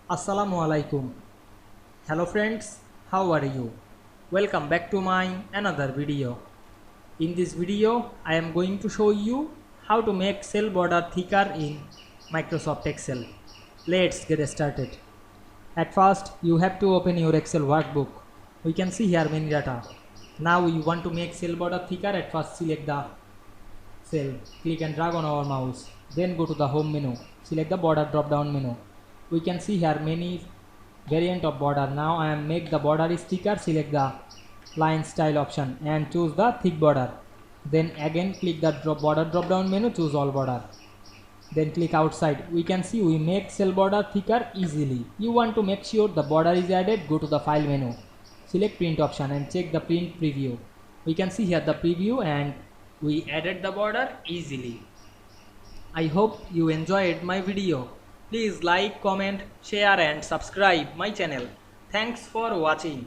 Assalamu Walaikum. Hello friends, how are you? Welcome back to my another video. In this video, I am going to show you how to make cell border thicker in Microsoft Excel. Let's get started. At first, you have to open your Excel workbook. We can see here many data. Now we want to make cell border thicker. At first, select the cell, click and drag on our mouse, then go to the home menu, select the border drop down menu. We can see here many variant of border. Now I am make the border is thicker, select the line style option and choose the thick border. Then again click the border drop down menu, choose all border, then click outside. We can see we make cell border thicker easily. You want to make sure the border is added, go to the file menu, select print option and check the print preview. We can see here the preview and we added the border easily. I hope you enjoyed my video. Please like, comment, share and subscribe my channel. Thanks for watching.